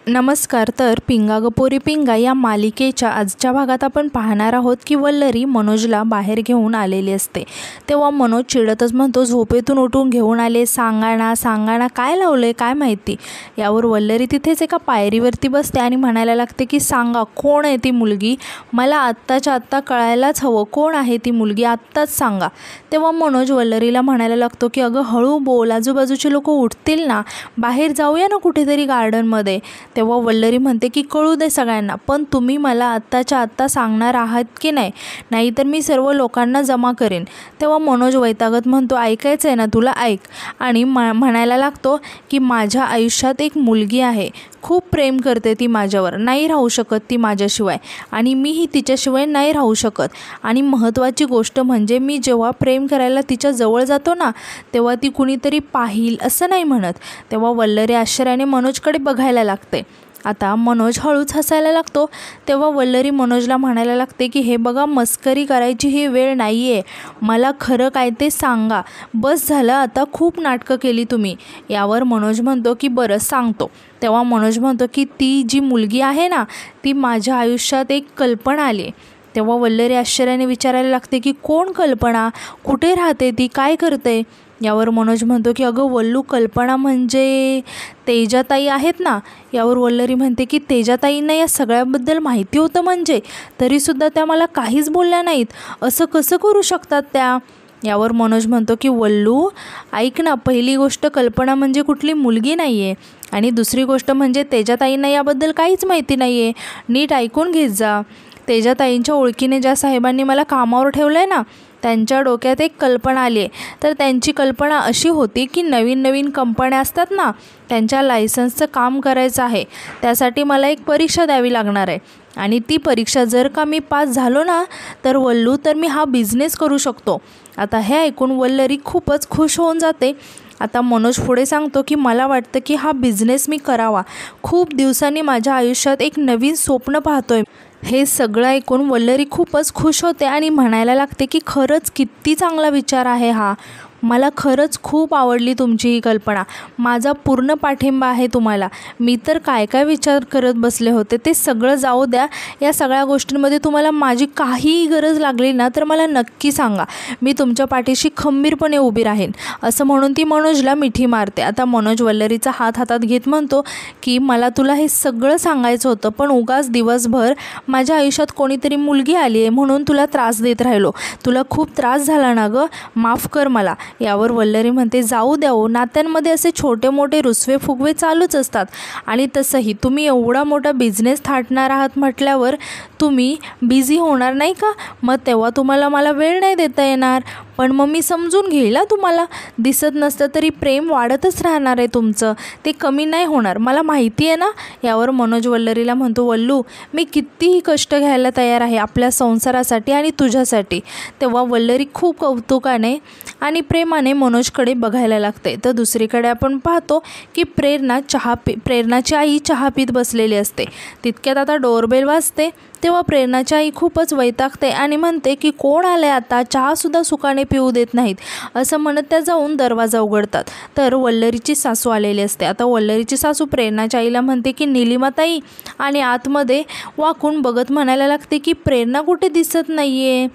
नमस्कार. तर पिंगा ग पोरी पिंगा या मालिकेच्या आजच्या भागात आपण पाहणार आहोत की वल्लरी मनोजला बाहेर घेऊन आलेली असते. तेव्हा मनोज चिडतच म्हणतो, झोपेतून उठून घेऊन आले, सांगा ना काय लावलंय काय माहिती. यावर वल्लरी तिथेच एका पायरीवरती बसते आणि म्हणायला लागते की सांगा कोण आहे ती मुलगी, मला आत्ताच्या आत्ता कळायलाच हवं, कोण आहे ती मुलगी, आत्ताच सांगा. तेव्हा मनोज वल्लरीला म्हणायला लागतो की अगं हळू बोल, आजूबाजूचे लोक उठतील ना, बाहेर जाऊया ना कुठेतरी गार्डनमध्ये. तेव्हा वल्लरी म्हणते की कळू दे सगळ्यांना, पण तुम्ही मला आत्ताच्या आत्ता सांगणार आहात की नाही, नाहीतर मी सर्व लोकांना जमा करेन. तेव्हा मनोज वैतागत म्हणतो, ऐकायचं आहे ना तुला, ऐक. आणि म्हणायला लागतो की माझ्या आयुष्यात एक मुलगी आहे, खूप प्रेम करते ती माझ्यावर, नाही राहू शकत ती माझ्याशिवाय आणि मीही तिच्याशिवाय नाही राहू शकत. आणि महत्त्वाची गोष्ट म्हणजे मी जेव्हा प्रेम करायला तिच्या जवळ जातो ना, तेव्हा ती कुणीतरी पाहिल असं नाही म्हणत. तेव्हा वल्लरी आश्चर्याने मनोजकडे बघायला लागते. आता मनोज हळूच हसायला लागतो. तेव्हा वल्लरी मनोजला म्हणायला लागते की हे बघा, मस्करी करायची ही वेळ नाही आहे, मला खरं काय ते सांगा, बस झालं आता, खूप नाटकं केली तुम्ही. यावर मनोज म्हणतो की बरं सांगतो. तेव्हा मनोज म्हणतो की ती जी मुलगी आहे ना, ती माझ्या आयुष्यात एक कल्पना आली. तेव्हा वल्लरी आश्चर्याने विचारायला लागते की कोण कल्पना, कुठे राहते ती, काय करते. यावर मनोज म्हणतो की अगं वल्लू, कल्पना म्हणजे तेजाताई आहेत ना. यावर वल्लरी म्हणते की तेजाताईंना या सगळ्याबद्दल माहिती होतं म्हणजे, तरीसुद्धा त्या मला काहीच बोलल्या नाहीत, असं कसं करू शकतात त्या. यावर मनोज म्हणतो की वल्लू ऐक ना, पहिली गोष्ट कल्पना म्हणजे कुठली मुलगी नाही आहे, आणि दुसरी गोष्ट म्हणजे तेजाताईंना याबद्दल काहीच माहिती नाही आहे, नीट ऐकून घेत जा. तेजाताईंच्या ओळखीने ज्या साहेबांनी मला कामावर ठेवलं आहे ना, त्यांच्या डोक्यात एक कल्पना आली आहे. तर त्यांची कल्पना अशी होती की नवीन नवीन कंपन्या असतात ना, त्यांच्या लायसन्सचं काम करायचं आहे. त्यासाठी मला एक परीक्षा द्यावी लागणार आहे, आणि ती परीक्षा जर का मी पास झालो ना, तर वल्लू, तर मी हा बिझनेस करू शकतो. आता हे ऐकून वल्लरी खूपच खुश होऊन जाते. आता मनोज पुढे सांगतो की मला वाटतं की हा बिझनेस मी करावा, खूप दिवसांनी माझ्या आयुष्यात एक नवीन स्वप्न पाहतोय. हे सगळं ऐकून वल्लरी खूपच खुश होते आणि म्हणायला लागते की खरंच किती चांगला विचार आहे हा, मला खरंच खूप आवडली तुमची ही कल्पना, माझा पूर्ण पाठिंबा आहे तुम्हाला. मी तर काय काय विचार करत बसले होते ते सगळं जाऊ द्या, या सगळ्या गोष्टींमध्ये तुम्हाला माझी काहीही गरज लागली ना, तर मला नक्की सांगा, मी तुमच्या पाठीशी खंबीरपणे उभी राहीन. असं म्हणून ती मनोजला मिठी मारते. आता मनोज वल्लरीचा हात हातात घेत म्हणतो की मला तुला हे सगळं सांगायचं होतं, पण उगाच दिवसभर माझ्या आयुष्यात कोणीतरी मुलगी आली आहे म्हणून तुला त्रास देत राहिलो, तुला खूप त्रास झाला ना गं, माफ कर मला. यावर वल्लरी म्हणते, जाऊ द्या हो, नात्यांमध्ये असे छोटे मोठे रुसवे फुगवे चालूच असतात, आणि तसंही तुम्ही एवढा मोठा बिझनेस थाटणार आहात म्हटल्यावर तुम्ही बिझी होणार नाही का, मग तेव्हा तुम्हाला मला वेळ नाही देता येणार. पण मग मी समजून घेईल, तुम्हाला दिसत नसतं तरी प्रेम वाढतच राहणार आहे तुमचं, ते कमी नाही होणार, मला माहिती आहे ना. यावर मनोज वल्लरीला म्हणतो, वल्लू मी कितीही कष्ट घ्यायला तयार आहे आपल्या संसारासाठी आणि तुझ्यासाठी. तेव्हा वल्लरी खूप कौतुकाने आणि प्रेमाने मनोजकडे बघायला लागते. तर दुसरीकडे आपण पाहतो की प्रेरणाची आई चहा पीत बसलेली असते. तितक्यात आता डोरबेल वाजते. तेव्हा प्रेरणाची आई खूपच वैतागते आणि म्हणते की कोण आले आता, चहासुद्धा सुखाने पिऊ देत नाहीत. असं म्हणत त्या जाऊन दरवाजा उघडतात. तर वल्लरीची सासू आलेली असते. आता वल्लरीची सासू प्रेरणाच्या आईला म्हणते की निलिमाताई, आणि आतमध्ये वाकून बघत म्हणायला लागते की प्रेरणा कुठे दिसत नाही आहे,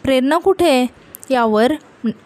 प्रेरणा कुठे. यावर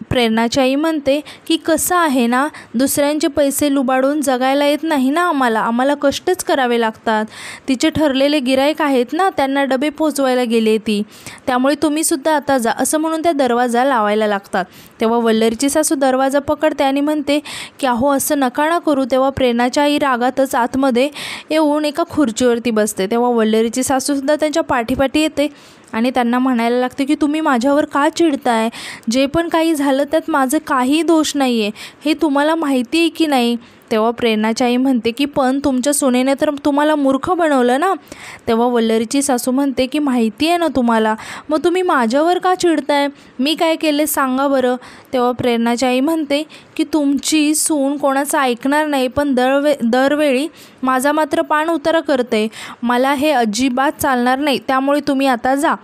प्रेरणाची आई म्हणते की कसं आहे ना, दुसऱ्यांचे पैसे लुबाडून जगायला येत नाही ना आम्हाला कष्टच करावे लागतात. तिचे ठरलेले गिराईक आहेत ना, त्यांना डबे पोचवायला गेले ती, त्यामुळे तुम्हीसुद्धा आता जा, असं म्हणून त्या दरवाजा लावायला लागतात. तेव्हा वल्लरीची सासू दरवाजा पकडते आणि म्हणते की अहो असं नका ना करू. तेव्हा प्रेरणाची आई रागातच आतमध्ये येऊन एका खुर्चीवरती बसते. तेव्हा वल्लरीची सासूसुद्धा त्यांच्या पाठीपाठी येते आणि त्यांना म्हणायला लागते की तुम्ही माझ्यावर का चिडताय, जे पण काही झालं त्यात माझं काही दोष नाही आहे, हे तुम्हाला माहिती आहे की नाही. तेव्हा प्रेरणाची आई म्हणते की पण तुमच्या सुनेने तर तुम्हाला मूर्ख बनवलं ना. तेव्हा वल्लरीची सासू म्हणते की माहिती आहे ना तुम्हाला, मग तुम्ही माझ्यावर का चिडताय, मी काय केले सांगा बरं. तेव्हा प्रेरणाची आई म्हणते की तुमची सून कोणाचं ऐकणार नाही, पण दरवेळी माझा मात्र पाण उतारा करते, मला हे अजिबात चालणार नाही, त्यामुळे तुम्ही आता जा.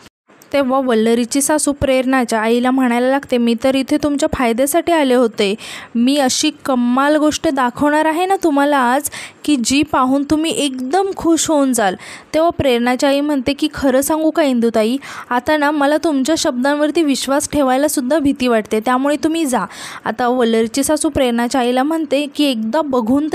तेव्हा वल्लरीची सासू प्रेरणाच्या आईला म्हणायला लागते, मी तर इथे तुमच्या फायद्यासाठी आले होते. मी अशी कमाल गोष्ट दाखवणार आहे ना तुम्हाला आज, की जी पाहून तुम्ही एकदम खुश होऊन जाल. तेव्हा प्रेरणाची आई म्हणते की खरं सांगू का इंदुताई, आता ना मला तुमच्या शब्दांवरती विश्वास ठेवायला सुद्धा भीती वाटते, त्यामुळे तुम्ही जा. आता वल्लरीची सासू प्रेरणाच्या आईला म्हणते की एकदा बघून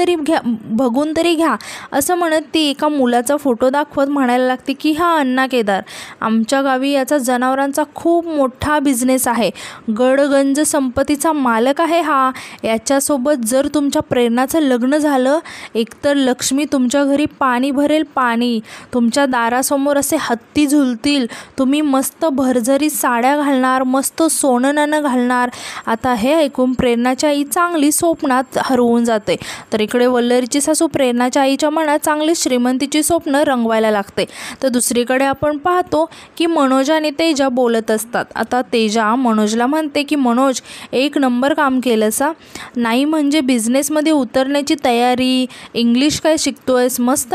तरी घ्या असं म्हणत ती एका मुलाचा फोटो दाखवत म्हणायला लागते की हा अण्णा केदार, आमच्या गावी याचा जनावरांचा खूप मोठा बिझनेस आहे, गडगंज संपत्तीचा मालक आहे हा. याच्यासोबत जर तुमच्या प्रेरणाचं लग्न झालं, एकतर लक्ष्मी तुमच्या घरी पाणी भरेल पाणी, तुमच्या दारासमोर असे हत्ती झुलतील, तुम्ही मस्त भरजरी साड्या घालणार, मस्त सोनं नाणं घालणार. आता हे ऐकून प्रेरणाची आई चांगली स्वप्नात हरवून जाते. तर इकडे वल्लरीची सासू प्रेरणाच्या आईच्या मनात चांगली श्रीमंतीची स्वप्न रंगवायला लागते. तर दुसरीकडे आपण पाहतो की मनोज आणि तेजा बोलत असतात. आता तेजा मनोजला म्हणते की मनोज, एक नंबर काम केलंस हा. नाही म्हणजे बिझनेसमध्ये उतरण्याची तयारी, इंग्लिश काय शिकतोयस, मस्त.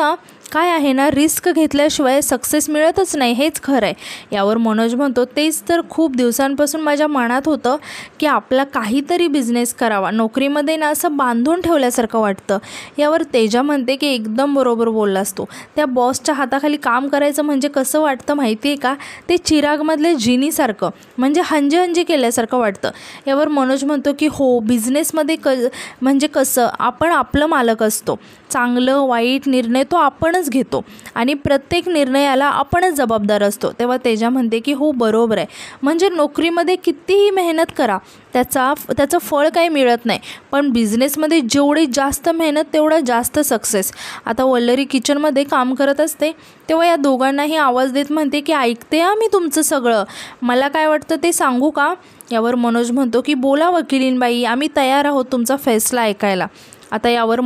काय आहे ना, रिस्क घेतल्याशिवाय सक्सेस मिळतच नाही, हेच खरं आहे. यावर मनोज म्हणतो, तेच तर खूप दिवसांपासून माझ्या मनात होतं की आपला काहीतरी बिझनेस करावा, नोकरीमध्ये ना असं बांधून ठेवल्यासारखं वाटतं. यावर तेजा म्हणते की एकदम बरोबर बोललास तू, त्या बॉसच्या हाताखाली काम करायचं म्हणजे कसं वाटतं माहिती आहे का, ते चिरागमधले जिनीसारखं, म्हणजे हंजी केल्यासारखं वाटतं. यावर मनोज म्हणतो की हो, बिझनेसमध्ये म्हणजे कसं आपण आपलं मालक असतो, चांगलं वाईट निर्णय तो आपणच घेतो आणि प्रत्येक निर्णयाला आपणच जबाबदार असतो. तेव्हा तेजा म्हणते की हो बरोबर आहे, म्हणजे नोकरीमध्ये कितीही मेहनत करा त्याचं फळ काही मिळत नाही, पण बिझनेसमध्ये जेवढी जास्त मेहनत तेवढा जास्त सक्सेस. आता वल्लरी किचनमध्ये काम करत असते तेव्हा या दोघांनाही आवाज देत म्हणते की ऐकते मी तुमचं सगळं, मला काय वाटतं ते सांगू का. यावर मनोज म्हणतो की बोला वकिलीनबाई, आम्ही तयार आहोत तुमचा फैसला ऐकायला. आता यावर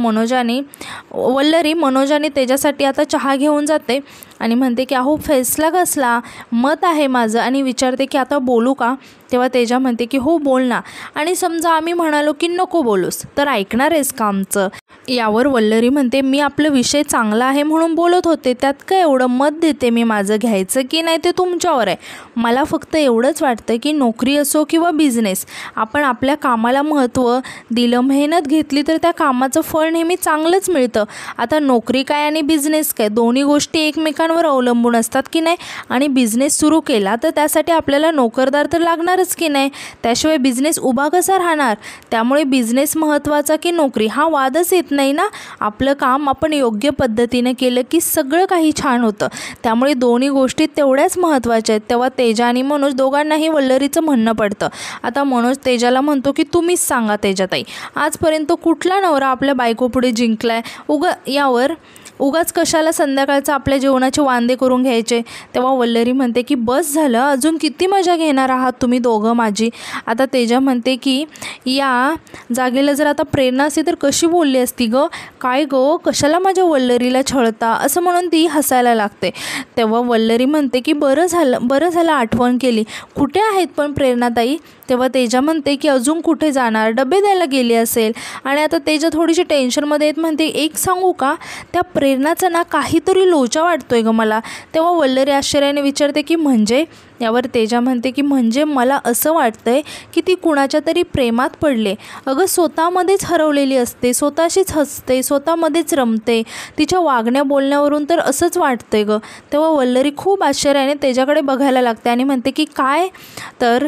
वल्लरी मनोजाने त्याच्यासाठी आता चहा घेऊन जाते आणि म्हणते की अहो फैसला कसला, मत आहे माझं, आणि विचारते की आता बोलू का. तेव्हा तेजा म्हणते की हो बोल ना, आणि समजा आम्ही म्हणालो की नको बोलूस तर ऐकणार आहेस का आमचं. यावर वल्लरी म्हणते, मी आपलं विषय चांगला आहे म्हणून बोलत होते, त्यात काय एवढं, मत देते मी, माझं घ्यायचं की नाही ते तुमच्यावर आहे. मला फक्त एवढंच वाटतं की नोकरी असो किंवा बिझनेस, आपण आपल्या कामाला महत्त्व दिलं, मेहनत घेतली तर त्या कामाचं फळ नेहमी चांगलंच मिळतं. आता नोकरी काय आणि बिझनेस काय, दोन्ही गोष्टी एकमेकांवर अवलंबून असतात की नाही, आणि बिझनेस सुरू केला तर त्यासाठी आपल्याला नोकरदार तर लागणारच की नाही, त्याशिवाय बिझनेस उभा कसा राहणार. त्यामुळे बिझनेस महत्त्वाचा की नोकरी हा वादच येत नाही ना, आपलं काम आपण योग्य पद्धतीनं केलं की सगळं काही छान होतं, त्यामुळे दोन्ही गोष्टी तेवढ्याच महत्त्वाच्या आहेत. तेव्हा तेजा आणि मनोज दोघांनाही वल्लरीचं म्हणणं पडतं. आता मनोज तेजाला म्हणतो की तुम्हीच सांगा तेजाताई, आजपर्यंत कुठला नवरा आपल्या बायकोपुढे जिंकलाय, यावर उगाच कशाला संध्याकाळचं आपल्या जेवणाचे वांदे करून घ्यायचे. तेव्हा वल्लरी म्हणते की बस झालं, अजून किती मजा घेणार आहात तुम्ही दोघं माझी. आता तेजा म्हणते की या जागेला जर आता प्रेरणा असती तर कशी बोलली असती गं, काय गं कशाला माझ्या वल्लरीला छळता, असं म्हणून ती हसायला लागते. तेव्हा वल्लरी म्हणते की बरं झालं आठवण केली, कुठे आहेत पण प्रेरणाताई. तेव्हा तेजा म्हणते की अजून कुठे जाणार, डबे द्यायला गेली असेल. आणि आता तेजा थोडीशी टेन्शनमध्ये येत म्हणते, एक सांगू का, त्या प्रेरणाचा ना काहीतरी लोचा वाटतोय गं मला. तेव्हा वल्लरी आश्चर्याने विचारते की म्हणजे. यावर तेजा म्हणते की म्हणजे मला असं वाटतंय की ती कुणाच्या तरी प्रेमात पडले. अगं स्वतःमध्येच हरवलेली असते, स्वतःशीच हसते, स्वतःमध्येच रमते, तिच्या वागण्या बोलण्यावरून तर असंच वाटतंय गं. तेव्हा वल्लरी खूप आश्चर्याने तेजाकडे बघायला लागते आणि म्हणते की काय. तर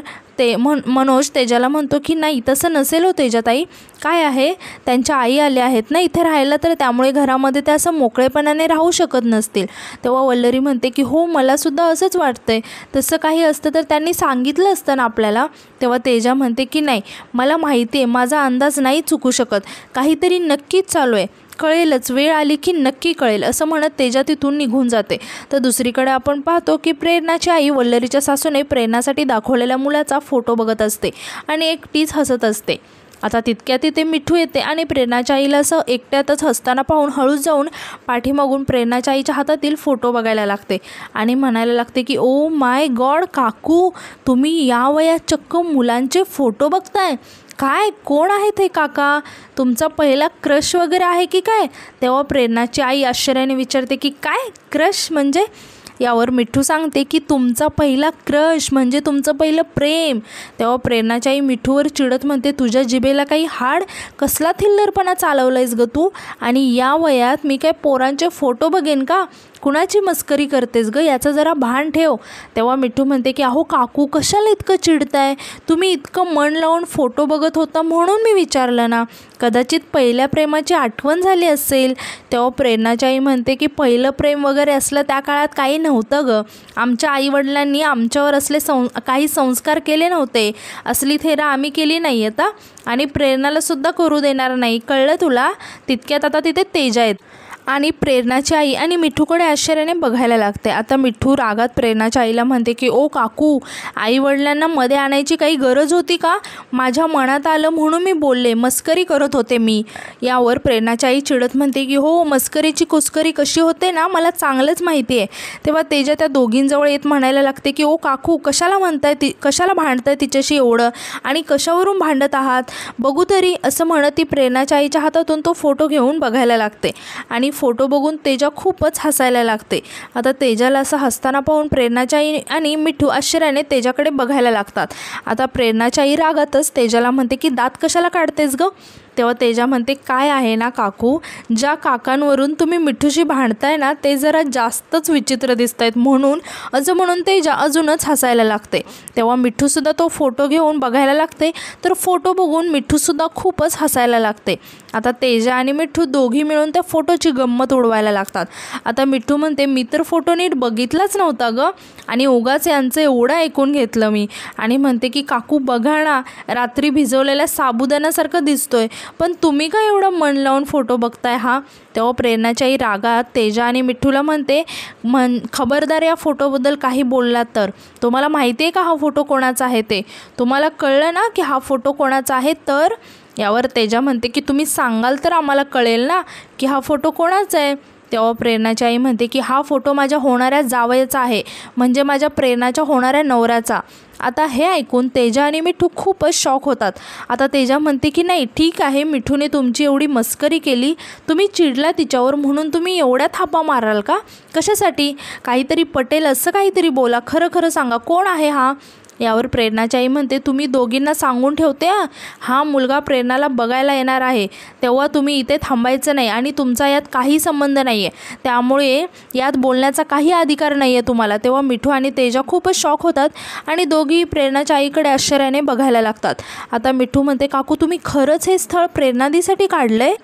मनोज तेजाला म्हणतो की नाही तसं नसेल हो तेजाताई, काय आहे त्यांच्या आई आल्या आहेत ना इथे राहायला, तर त्यामुळे घरामध्ये त्या असं मोकळेपणाने राहू शकत नसतील. तेव्हा वल्लरी म्हणते की हो मलासुद्धा असंच वाटतंय, तसं काही असतं तर त्यांनी सांगितलं असतं ना आपल्याला. तेव्हा तेजा म्हणते की नाही मला माहिती आहे, माझा अंदाज नाही चुकू शकत, काहीतरी नक्कीच चालू आहे, कळेलच, वेळ आली की नक्की कळेल, असं म्हणत तेजा तिथून निघून जाते. तर दुसरीकडे आपण पाहतो की प्रेरणाची आई वल्लरीच्या सासूने प्रेरणासाठी दाखवलेल्या मुलाचा फोटो बघत असते आणि एकटीच हसत असते. आता तितक्यात तिथे मिठू येते आणि प्रेरणाच्या आईला असं एकट्यातच हसताना पाहून हळूच जाऊन पाठीमागून प्रेरणाच्या आईच्या हातातील फोटो बघायला लागते आणि म्हणायला लागते की ओ माय गॉड काकू, तुम्ही या वयात चक्क मुलांचे फोटो बघताय, काय कोण आहेत हे काका, तुमचा पहिला क्रश वगैरे आहे की काय. तेव्हा प्रेरणाची आई आश्चर्याने विचारते की काय क्रश म्हणजे. यावर मिठू सांगते की तुमचा पहिला क्रश म्हणजे तुमचं पहिलं प्रेम. तेव्हा प्रेरणाची आई मिठूवर चिडत म्हणते, तुझ्या जिभेला काही हाड, कसला थिल्लरपणा चालवलायस ग तू, आणि या वयात मी काय पोरांचे फोटो बघेन का, कुणाची मस्करी करतेस ग, याचं जरा भान ठेव. तेव्हा मिठू म्हणते की अहो काकू कशाला इतकं चिडताय, तुम्ही इतकं मन लावून फोटो बघत होता म्हणून मी विचारलं ना, कदाचित पहिल्या प्रेमाची आठवण झाली असेल. तेव्हा प्रेरणाची आई म्हणते की पहिलं प्रेम वगैरे असलं त्या काळात काही नव्हतं ग, आमच्या आईवडिलांनी आमच्यावर असले काही संस्कार केले नव्हते, असली थेरा आम्ही केली नाही आता आणि प्रेरणालासुद्धा करू देणार नाही, कळलं तुला. तितक्यात आता तिथे तेजा आहेत आणि प्रेरणाची आई आणि मिठूकडे आश्चर्याने बघायला लागते. आता मिठू रागात प्रेरणाच्या आईला म्हणते की ओ काकू, आई वडिलांना मध्ये आणायची काही गरज होती का, माझ्या मनात आलं म्हणून मी बोलले, मस्करी करत होते मी. यावर प्रेरणाची आई चिडत म्हणते की हो, मस्करीची कुस्करी कशी होते ना मला चांगलंच माहिती आहे. तेव्हा तेजा त्या दोघींजवळ येत म्हणायला लागते की ओ काकू, कशाला म्हणताय कशाला भांडताय तिच्याशी एवढं, आणि कशावरून भांडत आहात बघू तरी, असं म्हणत ती प्रेरणाच्या आईच्या हातातून तो फोटो घेऊन बघायला लागते आणि फोटो बघून तेजा खूपच हसायला लागते. आता तेजाला असं हसताना पाहून प्रेरणाची आई आणि मिठू आश्चर्याने तेजाकडे बघायला लागतात. आता प्रेरणाची आई रागातच तेजाला म्हणते की दात कशाला काढतेस ग. तेव्हा तेजा म्हणते, काय आहे ना काकू, ज्या काकांवरून तुम्ही मिठूशी भांडताय ना ते जरा जास्तच विचित्र दिसत आहेत म्हणून, असं म्हणून तेजा अजूनच हसायला लागते. तेव्हा मिठूसुद्धा तो फोटो घेऊन बघायला लागते, तर फोटो बघून मिठूसुद्धा खूपच हसायला लागते. आता तेजा आणि मिठू दोघी मिळून त्या फोटोची गंमत उडवायला लागतात. आता मिठू म्हणते, मी तर फोटो नीट बघितलाच नव्हता ग, आणि उगाच यांचं एवढं ऐकून घेतलं मी, आणि म्हणते की काकू बघा ना, रात्री भिजवलेल्या साबुदाण्यासारखं दिसतोय, पण तुम्ही काय एवढं मन लावून फोटो बघताय हा. तेव्हा प्रेरणाची आई रागात तेजा आणि मिठूला म्हणते, खबरदार या फोटोबद्दल काही बोललात तर, तुम्हाला माहिती आहे का हा फोटो कोणाचा आहे ते, तुम्हाला कळलं ना की हा फोटो कोणाचा आहे तर. यावर तेजा म्हणते की तुम्ही सांगाल तर आम्हाला कळेल ना की हा फोटो कोणाचा आहे. तेव्हा प्रेरणाची आई म्हणते की हा फोटो माझ्या होणाऱ्या जावयाचा आहे, म्हणजे माझ्या प्रेरणाच्या होणाऱ्या नवऱ्याचा. आता हे ऐकून तेजा आणि मिठू खूपच शॉक होतात. आता तेजा म्हणते की नाही ठीक आहे, मिठूने तुमची एवढी मस्करी केली, तुम्ही चिडला तिच्यावर म्हणून तुम्ही एवढ्या थापा माराल का, कशासाठी, काहीतरी पटेल असं काहीतरी बोला, खरं खरं सांगा कोण आहे हा. यावर प्रेरणाची आई म्हणते, तुम्ही दोघींना सांगून ठेवते हा मुलगा प्रेरणाला बघायला येणार आहे, तेव्हा तुम्ही इथे थांबायचं नाही आणि तुमचा यात काही संबंध नाही आहे, त्यामुळे यात बोलण्याचा काही अधिकार नाही आहे तुम्हाला. तेव्हा मिठू आणि तेजा खूपच शॉक होतात आणि दोघी प्रेरणाच्या आईकडे आश्चर्याने बघायला लागतात. आता मिठू म्हणते, काकू तुम्ही खरंच हे स्थळ प्रेरणादीसाठी काढलं आहे.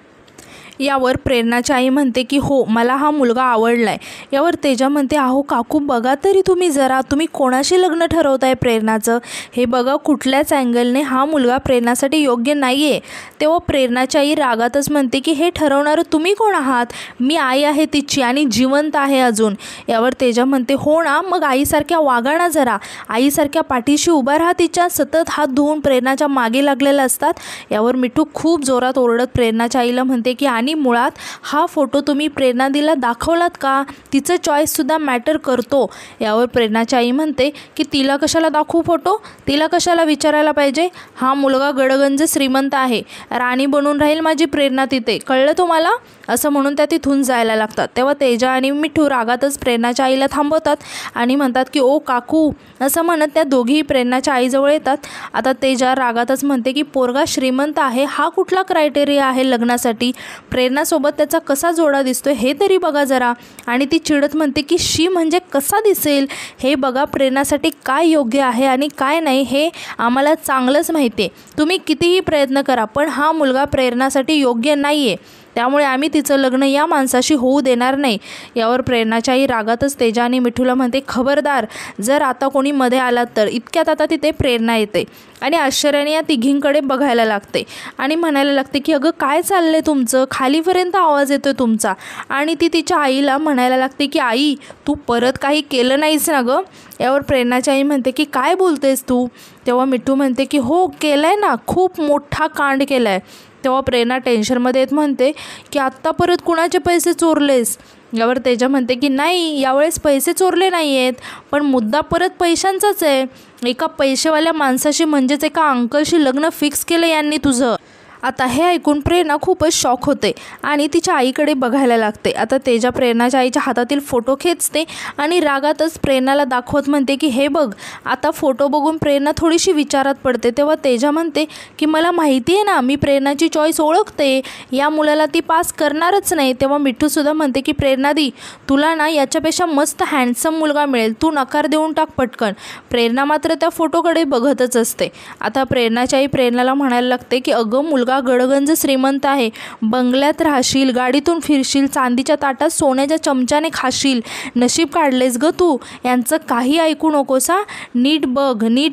यावर प्रेरणाची आई म्हणते की हो, मला हा मुलगा आवडला आहे. यावर तेजा म्हणते, अहो काकू बघा तरी तुम्ही जरा, तुम्ही कोणाशी लग्न ठरवताय प्रेरणाचं, हे बघा कुठल्याच अँगलने हा मुलगा प्रेरणासाठी योग्य नाही आहे. तेव्हा प्रेरणाची आई रागातच म्हणते की हे ठरवणारं तुम्ही कोण आहात, मी आई आहे तिची आणि जिवंत आहे अजून. यावर तेजा म्हणते, हो ना, मग आईसारख्या वागा ना जरा, आईसारख्या पाठीशी उभा राहा तिच्या, सतत हात धुवून प्रेरणाच्या मागे लागलेल्या असतात. यावर मिठू खूप जोरात ओरडत प्रेरणाच्या आईला म्हणते की आणि मुळात हा फोटो तुम्ही प्रेरणादीला दाखवलात का, तिचं चॉईससुद्धा मॅटर करतो. यावर प्रेरणाची आई म्हणते की तिला कशाला दाखवू फोटो, तिला कशाला विचारायला पाहिजे, हा मुलगा गडगंज श्रीमंत आहे, राणी बनून राहील माझी प्रेरणा तिथे, कळलं तुम्हाला, असं म्हणून त्या तिथून जायला लागतात. तेव्हा तेजा आणि मिठू रागातच प्रेरणाच्या आईला थांबवतात आणि म्हणतात की ओ काकू, असं म्हणत त्या दोघीही प्रेरणाच्या आईजवळ येतात. आता तेजा रागातच म्हणते की पोरगा श्रीमंत आहे हा कुठला क्रायटेरिया आहे लग्नासाठी, प्रेरणासोबत त्याचा कसा जोडा दिसतोय हे तरी बघा जरा. आणि ती चिडत म्हणते की शी म्हणजे कसा दिसेल, हे बघा प्रेरणासाठी काय योग्य आहे आणि काय नाही हे आम्हाला चांगलंच माहिती आहे, तुम्ही कितीही प्रयत्न करा पण हा मुलगा प्रेरणासाठी योग्य नाही आहे, त्यामुळे आम्ही तिचं लग्न या माणसाशी होऊ देणार नाही. यावर प्रेरणाची आई रागातच तेजा आणि मिठूला म्हणते, खबरदार जर आता कोणी मध्ये आलात तर. इतक्यात आता तिथे प्रेरणा येते आणि आश्चर्याने या तिघींकडे बघायला लागते आणि म्हणायला लागते की अगं काय चाललं आहे तुमचं, खालीपर्यंत आवाज येतोय तुमचा. आणि ती तिच्या आईला म्हणायला लागते की आई तू परत काही केलं नाहीस ना गं. यावर प्रेरणाची आई म्हणते की काय बोलतेस तू. तेव्हा मिठू म्हणते की हो केलं आहे ना, खूप मोठा कांड केला आहे. तेव्हा प्रेरणा टेन्शनमध्ये येत म्हणते की आत्ता परत कुणाचे पैसे चोरलेस. यावर तेजा म्हणते की नाही, यावेळेस पैसे चोरले नाही आहेत, पण मुद्दा परत पैशांचाच आहे. एका पैसेवाल्या माणसाशी म्हणजेच एका अंकलशी लग्न फिक्स केलं यांनी तुझं. आता हे ऐकून प्रेरणा खूपच शॉक होते आणि तिच्या आईकडे बघायला लागते. आता तेजा प्रेरणाच्या आईच्या हातातील फोटो खेचते आणि रागातच प्रेरणाला दाखवत म्हणते की हे बघ. आता फोटो बघून प्रेरणा थोडीशी विचारात पडते. तेव्हा तेजा म्हणते की मला माहिती आहे ना, मी प्रेरणाची चॉईस ओळखते, या मुलाला ती पास करणारच नाही. तेव्हा मिठूसुद्धा म्हणते की प्रेरणा दी, तुला ना याच्यापेक्षा मस्त हँडसम मुलगा मिळेल, तू नकार देऊन टाक पटकन. प्रेरणा मात्र त्या फोटोकडे बघतच असते. आता प्रेरणाची आई प्रेरणाला म्हणायला लागते की अगं मुलगा गडगंज श्रीमंत आहे, बंगल्यात राहशील, गाडीतून फिरशील, चांदीच्या ताटात सोन्याच्या चमच्याने खाशील, नशीब काढलेस ग तू, यांचं काही ऐकू नकोस हा. नीट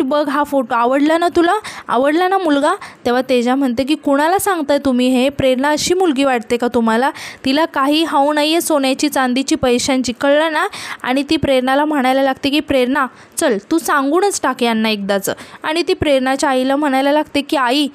बघ हा फोटो. आवडला ना तुला, आवडला ना मुलगा. तेव्हा तेजा म्हणते की कुणाला सांगताय तुम्ही हे, प्रेरणा अशी मुलगी वाटते का तुम्हाला, तिला काही हाऊ नाही आहे सोन्याची चांदीची पैशांची, कळलं ना. आणि ती प्रेरणाला म्हणायला लागते की प्रेरणा चल तू सांगूनच टाक यांना एकदाचं. आणि ती प्रेरणाच्या आईला म्हणायला लागते की आई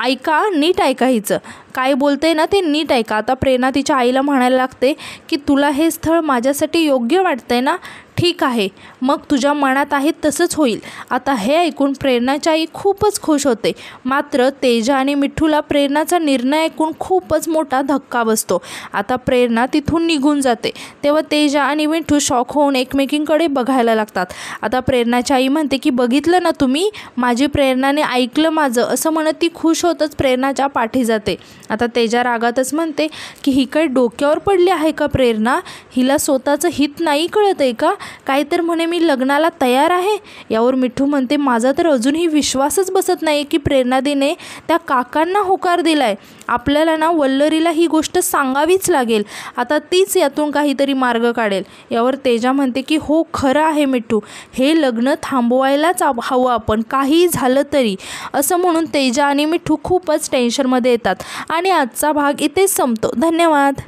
ऐका, नीट ऐका, हिचं काय बोलते ना ते नीट ऐका. आता प्रेरणा तिच्या आईला म्हणायला लागते की तुला हे स्थळ माझ्यासाठी योग्य वाटतंय ना, ठीक आहे, मग तुझ्या मनात आहे तसंच होईल. आता हे ऐकून प्रेरणाची आई खूपच खुश होते. मात्र तेजा आणि मिठूला प्रेरणाचा निर्णय ऐकून खूपच मोठा धक्का बसतो. आता प्रेरणा तिथून निघून जाते. तेव्हा तेजा आणि मिठू शॉक होऊन एकमेकींकडे बघायला लागतात. आता प्रेरणाची आई म्हणते की बघितलं ना तुम्ही, माझी प्रेरणाने ऐकलं माझं, असं म्हणत ती खुश होतच प्रेरणाच्या पाठी जाते. आता तेजा रागातच म्हणते की ही काय डोक्यावर पडली आहे का प्रेरणा, हिला स्वतःचं हित नाही कळत आहे का, काय तर म्हणे मी लग्नाला तयार आहे. यावर मिठू म्हणते माझा तर अजूनही विश्वासच बसत नाही की प्रेरणादीने त्या काकांना होकार दिलाय. आपल्याला ना वल्लरीला ही गोष्ट सांगावीच लागेल, आता तीच यातून काहीतरी मार्ग काढेल. यावर तेजा म्हणते की हो खरं आहे मिठू, हे लग्न थांबवायलाच हवं आपण, काही झालं तरी. असं म्हणून तेजा आणि मिठू खूपच टेन्शनमध्ये येतात आणि आजचा भाग इथेच संपतो. धन्यवाद.